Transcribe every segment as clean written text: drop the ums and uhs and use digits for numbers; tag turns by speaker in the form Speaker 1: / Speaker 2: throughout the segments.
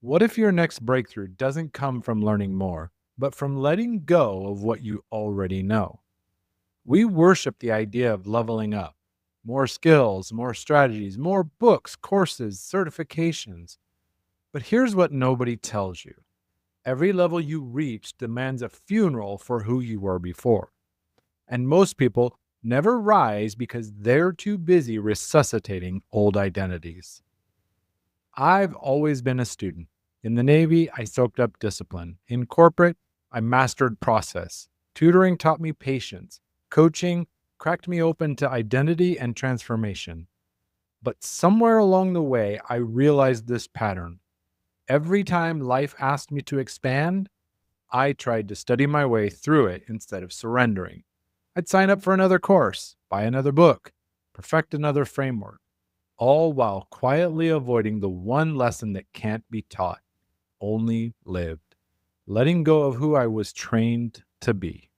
Speaker 1: What if your next breakthrough doesn't come from learning more, but from letting go of what you already know? We worship the idea of leveling up. More skills, more strategies, more books, courses, certifications. But here's what nobody tells you. Every level you reach demands a funeral for who you were before. And most people never rise because they're too busy resuscitating old identities. I've always been a student. In the Navy, I soaked up discipline. In corporate, I mastered process. Tutoring taught me patience. Coaching cracked me open to identity and transformation. But somewhere along the way, I realized this pattern. Every time life asked me to expand, I tried to study my way through it instead of surrendering. I'd sign up for another course, buy another book, perfect another framework, all while quietly avoiding the one lesson that can't be taught, only lived, letting go of who I was trained to be.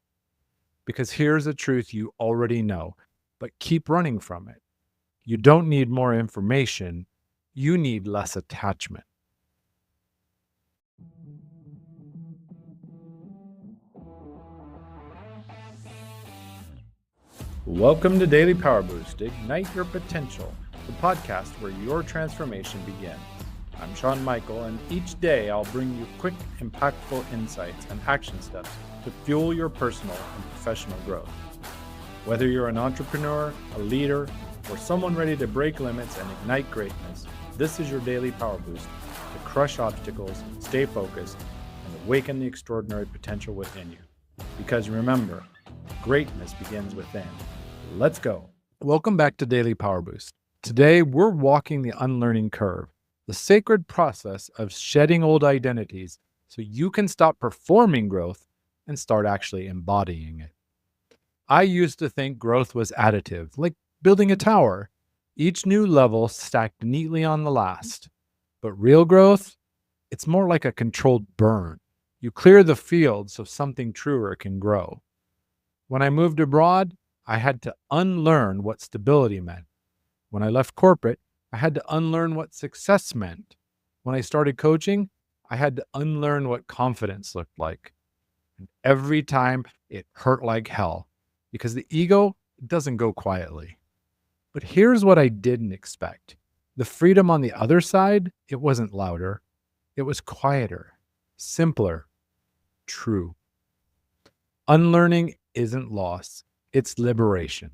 Speaker 1: Because here's a truth you already know, but keep running from it. You don't need more information, you need less attachment. Welcome to Daily Power Boost, Ignite Your Potential, the podcast where your transformation begins. I'm Sean Michael, and each day I'll bring you quick, impactful insights and action steps to fuel your personal and professional growth. Whether you're an entrepreneur, a leader, or someone ready to break limits and ignite greatness, this is your daily power boost to crush obstacles, stay focused, and awaken the extraordinary potential within you. Because remember, greatness begins within. Let's go. Welcome back to Daily Power Boost. Today, we're walking the unlearning curve, the sacred process of shedding old identities so you can stop performing growth and start actually embodying it. I used to think growth was additive, like building a tower. Each new level stacked neatly on the last. But real growth, it's more like a controlled burn. You clear the field so something truer can grow. When I moved abroad, I had to unlearn what stability meant. When I left corporate, I had to unlearn what success meant. When I started coaching, I had to unlearn what confidence looked like. And every time it hurt like hell because the ego doesn't go quietly. But here's what I didn't expect. The freedom on the other side, it wasn't louder. It was quieter, simpler, true. Unlearning isn't loss, it's liberation.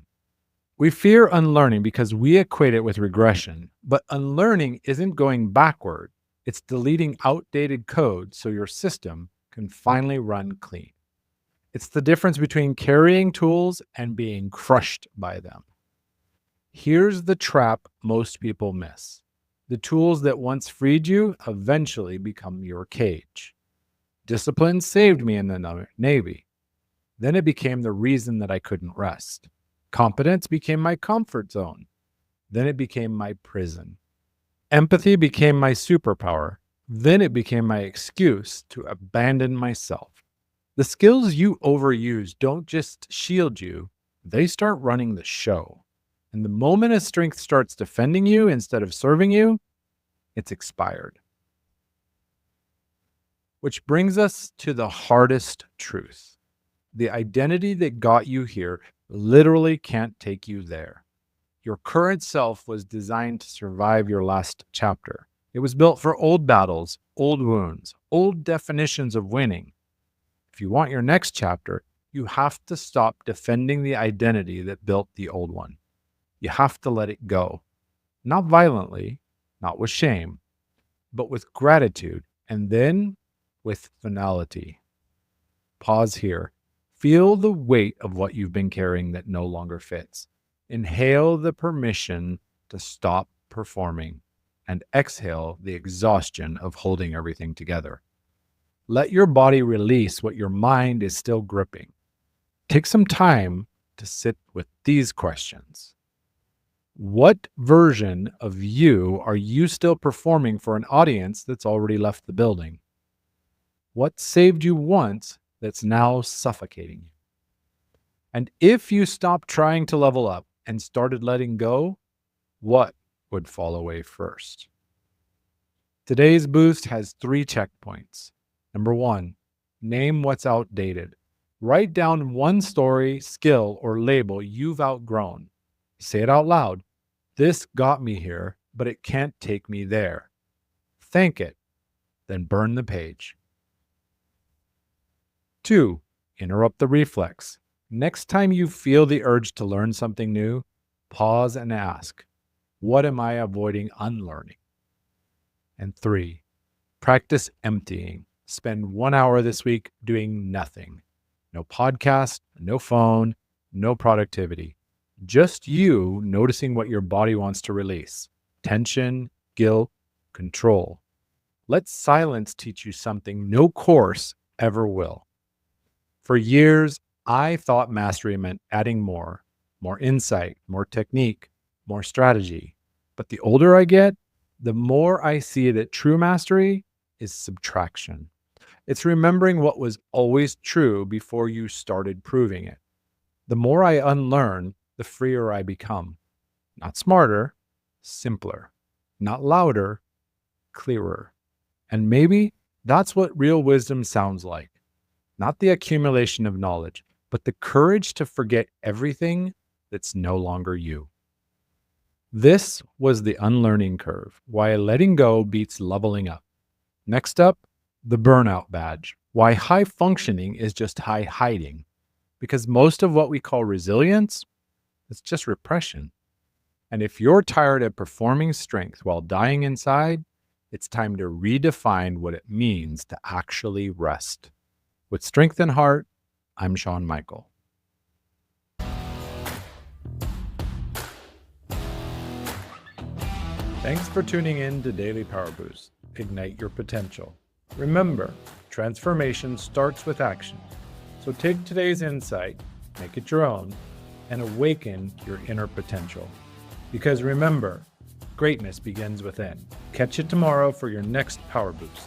Speaker 1: We fear unlearning because we equate it with regression, but unlearning isn't going backward. It's deleting outdated code so your system can finally run clean. It's the difference between carrying tools and being crushed by them. Here's the trap most people miss. The tools that once freed you eventually become your cage. Discipline saved me in the Navy. Then it became the reason that I couldn't rest. Competence became my comfort zone. Then it became my prison. Empathy became my superpower. Then it became my excuse to abandon myself. The skills you overuse don't just shield you, they start running the show. And the moment a strength starts defending you instead of serving you, it's expired. Which brings us to the hardest truth. The identity that got you here literally can't take you there. Your current self was designed to survive your last chapter. It was built for old battles, old wounds, old definitions of winning. If you want your next chapter, you have to stop defending the identity that built the old one. You have to let it go. Not violently, not with shame, but with gratitude, and then with finality. Pause here. Feel the weight of what you've been carrying that no longer fits. Inhale the permission to stop performing and exhale the exhaustion of holding everything together. Let your body release what your mind is still gripping. Take some time to sit with these questions. What version of you are you still performing for an audience that's already left the building? What saved you once that's now suffocating you? And if you stopped trying to level up and started letting go, what would fall away first? Today's boost has 3 checkpoints. Number 1, name what's outdated. Write down one story, skill, or label you've outgrown. Say it out loud. This got me here, but it can't take me there. Thank it, then burn the page. 2, interrupt the reflex. Next time you feel the urge to learn something new, pause and ask, what am I avoiding unlearning? And 3, practice emptying. Spend 1 hour this week doing nothing. No podcast, no phone, no productivity. Just you noticing what your body wants to release. Tension, guilt, control. Let silence teach you something no course ever will. For years, I thought mastery meant adding more insight, more technique, more strategy. But the older I get, the more I see that true mastery is subtraction. It's remembering what was always true before you started proving it. The more I unlearn, the freer I become. Not smarter, simpler. Not louder, clearer. And maybe that's what real wisdom sounds like. Not the accumulation of knowledge, but the courage to forget everything that's no longer you. This was the unlearning curve, why letting go beats leveling up. Next up, the burnout badge, why high functioning is just high hiding. Because most of what we call resilience, it's just repression. And if you're tired of performing strength while dying inside, it's time to redefine what it means to actually rest. With Strength and Heart, I'm Sean Michael. Thanks for tuning in to Daily Power Boost. Ignite your potential. Remember, transformation starts with action. So take today's insight, make it your own, and awaken your inner potential. Because remember, greatness begins within. Catch you tomorrow for your next Power Boost.